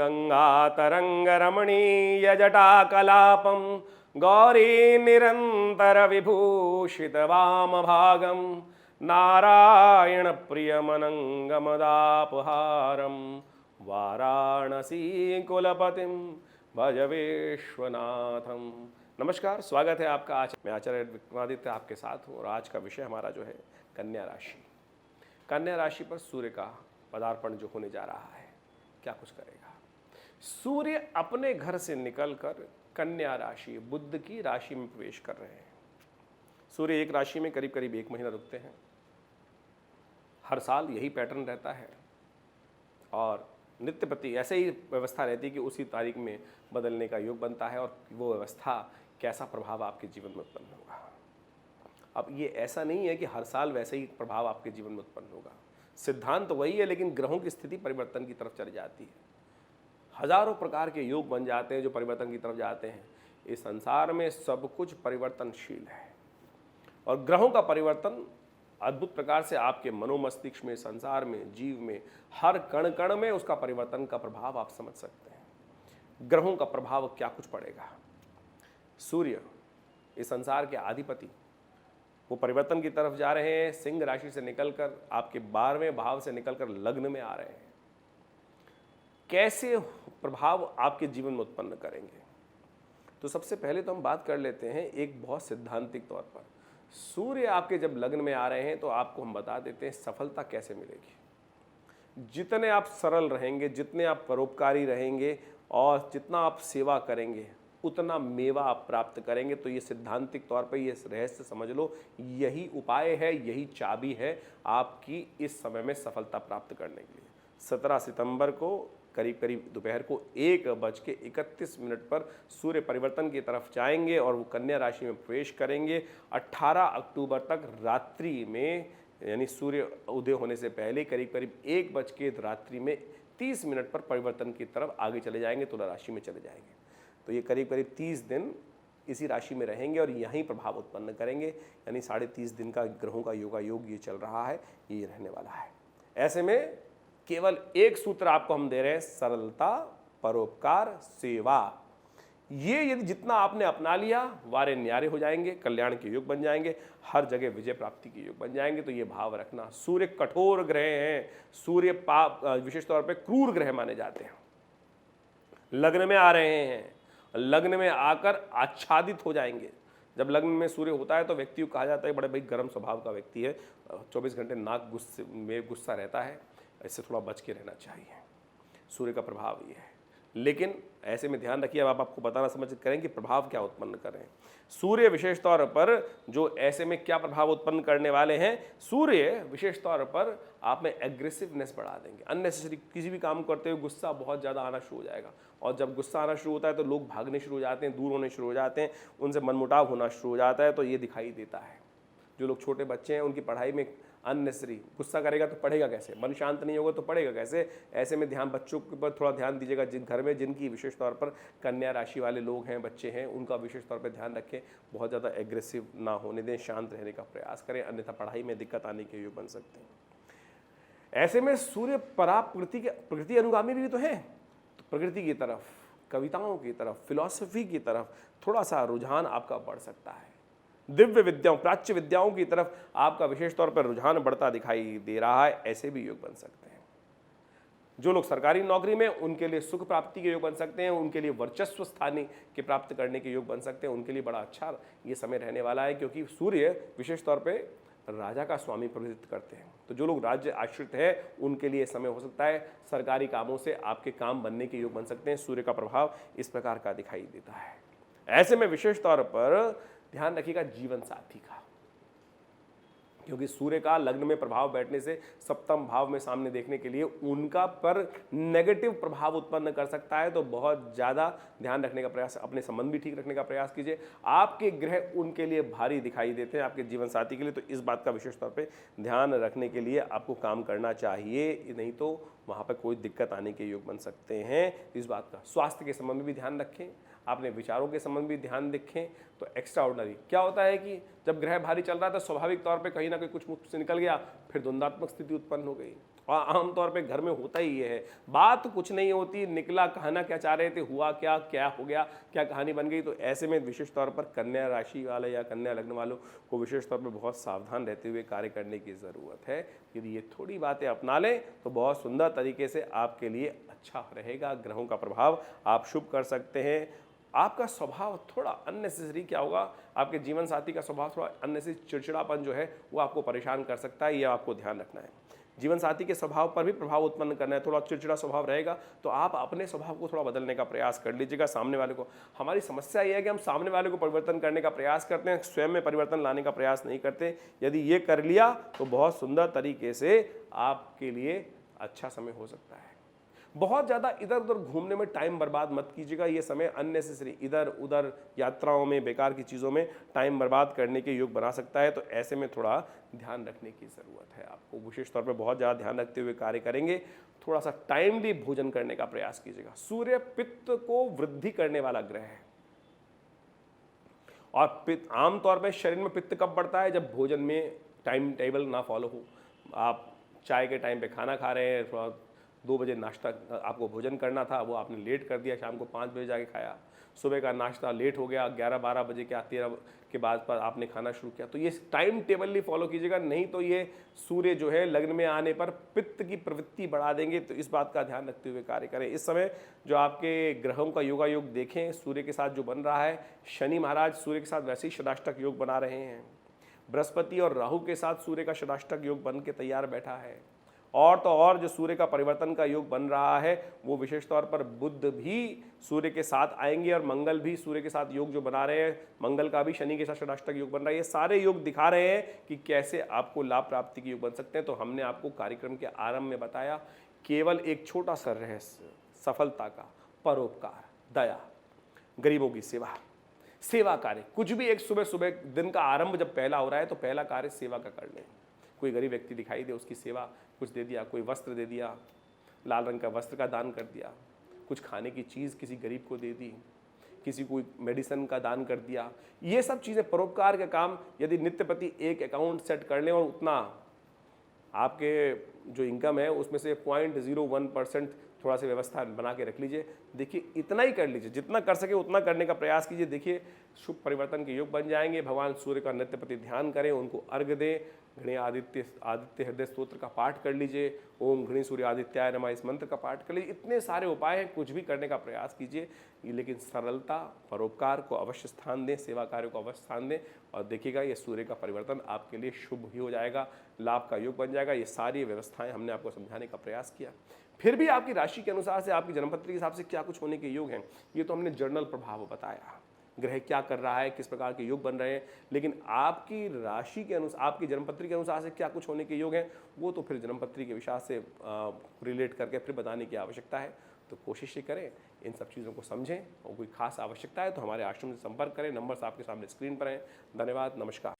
गङ्गातरङ्गरमणीयजटाकलापं गौरीनिरन्तरविभूषितवामभागं नारायणप्रियमनङ्गमदापहारं वाराणसीकुलपतिं भज विश्वनाथम। नमस्कार, स्वागत है आपका। आज मैं आचार्य विक्रमादित्य आपके साथ हूँ और आज का विषय हमारा जो है कन्या राशि। कन्या राशि पर सूर्य का पदार्पण जो होने जा रहा है, क्या कुछ करेगा। सूर्य अपने घर से निकलकर कन्या राशि बुध की राशि में प्रवेश कर रहे हैं। सूर्य एक राशि में करीब करीब 1 महीना रुकते हैं। हर साल यही पैटर्न रहता है और नित्य प्रति ऐसे ही व्यवस्था रहती है कि उसी तारीख में बदलने का योग बनता है और वो व्यवस्था कैसा प्रभाव आपके जीवन में उत्पन्न होगा। अब ये ऐसा नहीं है कि हर साल वैसे ही प्रभाव आपके जीवन में उत्पन्न होगा। सिद्धांत तो वही है, लेकिन ग्रहों की स्थिति परिवर्तन की तरफ चली जाती है। हजारों प्रकार के योग बन जाते हैं जो परिवर्तन की तरफ जाते हैं। इस संसार में सब कुछ परिवर्तनशील है और ग्रहों का परिवर्तन अद्भुत प्रकार से आपके मनोमस्तिष्क में, संसार में, जीव में, हर कण कण में उसका परिवर्तन का प्रभाव आप समझ सकते हैं। ग्रहों का प्रभाव क्या कुछ पड़ेगा। सूर्य इस संसार के अधिपति, वो परिवर्तन की तरफ जा रहे हैं। सिंह राशि से निकलकर आपके 12वें भाव से निकलकर लग्न में आ रहे हैं। कैसे प्रभाव आपके जीवन में उत्पन्न करेंगे, तो सबसे पहले तो हम बात कर लेते हैं एक बहुत सिद्धांतिक तौर पर। सूर्य आपके जब लग्न में आ रहे हैं तो आपको हम बता देते हैं सफलता कैसे मिलेगी। जितने आप सरल रहेंगे, जितने आप परोपकारी रहेंगे और जितना आप सेवा करेंगे, उतना मेवा आप प्राप्त करेंगे। तो ये सिद्धांतिक तौर पर ये रहस्य समझ लो, यही उपाय है, यही चाबी है आपकी इस समय में सफलता प्राप्त करने के लिए। 17 सितंबर को करीब करीब दोपहर को 1:31 पर सूर्य परिवर्तन की तरफ जाएंगे और वो कन्या राशि में प्रवेश करेंगे। 18 अक्टूबर तक रात्रि में, यानी सूर्य उदय होने से पहले करीब करीब 1:30 पर परिवर्तन की तरफ आगे चले जाएंगे, तुला राशि में चले जाएंगे। तो ये करीब करीब 30 दिन इसी राशि में रहेंगे और यहीं प्रभाव उत्पन्न करेंगे। यानी 30.5 दिन का ग्रहों का योग ये चल रहा है, ये रहने वाला है। ऐसे में केवल एक सूत्र आपको हम दे रहे हैं, सरलता, परोपकार, सेवा। ये यदि जितना आपने अपना लिया, वारे न्यारे हो जाएंगे, कल्याण के योग बन जाएंगे, हर जगह विजय प्राप्ति के योग बन जाएंगे। तो ये भाव रखना। सूर्य कठोर ग्रह हैं, सूर्य पाप विशेष तौर पे क्रूर ग्रह माने जाते हैं। लग्न में आ रहे हैं, लग्न में आकर आच्छादित हो जाएंगे। जब लग्न में सूर्य होता है तो व्यक्ति को कहा जाता है बड़े भाई गर्म स्वभाव का व्यक्ति है, 24 घंटे नाक गुस्से में गुस्सा रहता है, इससे थोड़ा बच के रहना चाहिए। सूर्य का प्रभाव ये है। लेकिन ऐसे में ध्यान रखिए, अब आपको बताना समझ करें कि प्रभाव क्या उत्पन्न करें। सूर्य विशेष तौर पर जो ऐसे में क्या प्रभाव उत्पन्न करने वाले हैं। सूर्य विशेष तौर पर आप में एग्रेसिवनेस बढ़ा देंगे। अननेसेसरी किसी भी काम करते हुए गुस्सा बहुत ज़्यादा आना शुरू हो जाएगा और जब गुस्सा आना शुरू होता है तो लोग भागने शुरू हो जाते हैं, दूर होने शुरू हो जाते हैं, उनसे मनमुटाव होना शुरू हो जाता है। तो ये दिखाई देता है। जो लोग छोटे बच्चे हैं उनकी पढ़ाई में अननेसेसरी गुस्सा करेगा तो पढ़ेगा कैसे, मन शांत नहीं होगा तो पढ़ेगा कैसे। ऐसे में ध्यान बच्चों के ऊपर थोड़ा ध्यान दीजिएगा। जिन घर में जिनकी विशेष तौर पर कन्या राशि वाले लोग हैं, बच्चे हैं, उनका विशेष तौर पर ध्यान रखें। बहुत ज़्यादा एग्रेसिव ना होने दें, शांत रहने का प्रयास करें, अन्यथा पढ़ाई में दिक्कत आने के योग बन सकते हैं। ऐसे में सूर्य प्रकृति अनुगामी भी तो है, तो प्रकृति की तरफ, कविताओं की तरफ, फिलॉसफी की तरफ थोड़ा सा रुझान आपका बढ़ सकता है। दिव्य विद्याओं, प्राच्य विद्याओं की तरफ आपका विशेष तौर पर रुझान बढ़ता दिखाई दे रहा है। ऐसे भी योग बन सकते हैं। जो लोग सरकारी नौकरी में, उनके लिए सुख प्राप्ति के योग बन सकते हैं, उनके लिए वर्चस्व स्थानीय के प्राप्त करने के योग बन सकते हैं। उनके लिए बड़ा अच्छा ये समय रहने वाला है, क्योंकि सूर्य विशेष तौर पर राजा का स्वामी प्रतिनिधित्व करते हैं। तो जो लोग राज्य आश्रित है उनके लिए समय हो सकता है सरकारी कामों से आपके काम बनने के योग बन सकते हैं। सूर्य का प्रभाव इस प्रकार का दिखाई देता है। ऐसे में विशेष तौर पर ध्यान रखिएगा जीवन साथी का, क्योंकि सूर्य का लग्न में प्रभाव बैठने से सप्तम भाव में सामने देखने के लिए उनका पर नेगेटिव प्रभाव उत्पन्न कर सकता है। तो बहुत ज़्यादा ध्यान रखने का प्रयास, अपने संबंध भी ठीक रखने का प्रयास कीजिए। आपके ग्रह उनके लिए भारी दिखाई देते हैं, आपके जीवन साथी के लिए। तो इस बात का विशेष तौर पे ध्यान रखने के लिए आपको काम करना चाहिए, नहीं तो वहाँ पर कोई दिक्कत आने के योग बन सकते हैं। इस बात का स्वास्थ्य के संबंध में भी ध्यान रखें, अपने विचारों के संबंध भी ध्यान रखें। तो एक्स्ट्रा ऑर्डिनरी क्या होता है कि जब ग्रह भारी चल रहा है तो स्वाभाविक तौर पे कहीं ना कहीं कुछ मुख से निकल गया, फिर द्वंद्वात्मक स्थिति उत्पन्न हो गई और आमतौर पे घर में होता ही ये है, बात कुछ नहीं होती, निकला कहना क्या चाह रहे थे, हुआ क्या, क्या हो गया, क्या कहानी बन गई। तो ऐसे में विशेष तौर पर कन्या राशि वाले या कन्या लग्न वालों को विशेष तौर पर बहुत सावधान रहते हुए कार्य करने की ज़रूरत है। यदि ये थोड़ी बातें अपना लें तो बहुत सुंदर तरीके से आपके लिए अच्छा रहेगा। ग्रहों का प्रभाव आप शुभ कर सकते हैं। आपका स्वभाव थोड़ा अननेसेसरी क्या होगा, आपके जीवन साथी का स्वभाव थोड़ा अननेसेसरी चिड़चिड़ापन जो है वो आपको परेशान कर सकता है, ये आपको ध्यान रखना है। जीवन साथी के स्वभाव पर भी प्रभाव उत्पन्न करना है, थोड़ा चिड़चिड़ा स्वभाव रहेगा तो आप अपने स्वभाव को थोड़ा बदलने का प्रयास कर लीजिएगा। सामने वाले को, हमारी समस्या यह है कि हम सामने वाले को परिवर्तन करने का प्रयास करते हैं, स्वयं में परिवर्तन लाने का प्रयास नहीं करते। यदि ये कर लिया तो बहुत सुंदर तरीके से आपके लिए अच्छा समय हो सकता है। बहुत ज़्यादा इधर उधर घूमने में टाइम बर्बाद मत कीजिएगा। ये समय अननेसेसरी इधर उधर यात्राओं में, बेकार की चीज़ों में टाइम बर्बाद करने के योग बना सकता है। तो ऐसे में थोड़ा ध्यान रखने की ज़रूरत है। आपको विशेष तौर पे बहुत ज़्यादा ध्यान रखते हुए कार्य करेंगे। थोड़ा सा टाइमली भोजन करने का प्रयास कीजिएगा। सूर्य पित्त को वृद्धि करने वाला ग्रह है और पित्त आमतौर पर शरीर में पित्त कब बढ़ता है, जब भोजन में टाइम टेबल ना फॉलो हो। आप चाय के टाइम पे खाना खा रहे हैं, थोड़ा 2 बजे नाश्ता आपको भोजन करना था, वो आपने लेट कर दिया, शाम को 5 बजे जाके खाया। सुबह का नाश्ता लेट हो गया, 11-12 बजे के 13 के बाद पर आपने खाना शुरू किया। तो ये टाइम टेबल फॉलो कीजिएगा, नहीं तो ये सूर्य जो है लग्न में आने पर पित्त की प्रवृत्ति बढ़ा देंगे। तो इस बात का ध्यान रखते हुए कार्य करें। इस समय जो आपके ग्रहों का योगायोग देखें, सूर्य के साथ जो बन रहा है, शनि महाराज सूर्य के साथ वैसे ही षडाष्टक योग बना रहे हैं। बृहस्पति और राहु के साथ सूर्य का षडाष्टक योग बन के तैयार बैठा है। और तो और जो सूर्य का परिवर्तन का योग बन रहा है वो विशेष तौर पर बुध भी सूर्य के साथ आएंगे और मंगल भी सूर्य के साथ योग जो बना रहे हैं, मंगल का भी शनि के साथ षडाष्टक योग बन रहा है। ये सारे योग दिखा रहे हैं कि कैसे आपको लाभ प्राप्ति के योग बन सकते हैं। तो हमने आपको कार्यक्रम के आरंभ में बताया, केवल एक छोटा सा रहस्य, सफलता का परोपकार, दया, गरीबों की सेवा, सेवा कार्य, कुछ भी एक सुबह सुबह दिन का आरंभ जब पहला हो रहा है तो पहला कार्य सेवा का कर लें। कोई गरीब व्यक्ति दिखाई दे, उसकी सेवा कुछ दे दिया, कोई वस्त्र दे दिया, लाल रंग का वस्त्र का दान कर दिया, कुछ खाने की चीज़ किसी गरीब को दे दी, किसी को मेडिसिन का दान कर दिया। ये सब चीज़ें परोपकार के काम यदि नित्य प्रति एक अकाउंट सेट कर लें और उतना आपके जो इनकम है उसमें से 0.01% थोड़ा सा व्यवस्था बना के रख लीजिए। देखिए इतना ही कर लीजिए, जितना कर सके उतना करने का प्रयास कीजिए। देखिए शुभ परिवर्तन के योग बन जाएंगे। भगवान सूर्य का नित्य प्रति ध्यान करें, उनको अर्घ्य दें। घृणी आदित्य हृदय स्तोत्र का पाठ कर लीजिए। ओम घृणी सूर्य आदित्याय नमः, इस मंत्र का पाठ कर लीजिए। इतने सारे उपाय हैं, कुछ भी करने का प्रयास कीजिए, लेकिन सरलता, परोपकार को अवश्य स्थान दें, सेवा कार्य को अवश्य स्थान दें और देखिएगा ये सूर्य का परिवर्तन आपके लिए शुभ ही हो जाएगा, लाभ का योग बन जाएगा। ये सारी व्यवस्थाएं हमने आपको समझाने का प्रयास किया। फिर भी आपकी राशि के अनुसार से, आपकी जन्मपत्री के हिसाब से क्या कुछ होने के योग हैं, ये तो हमने जर्नल प्रभाव बताया, ग्रह क्या कर रहा है, किस प्रकार के योग बन रहे हैं। लेकिन आपकी राशि के अनुसार, आपकी जन्मपत्री के अनुसार से क्या कुछ होने के योग हैं, वो तो फिर जन्मपत्री के विषय से रिलेट करके फिर बताने की आवश्यकता है। तो कोशिश ये करें, इन सब चीज़ों को समझें और कोई खास आवश्यकता है तो हमारे आश्रम से संपर्क करें। नंबर्स आपके सामने स्क्रीन पर हैं। धन्यवाद, नमस्कार।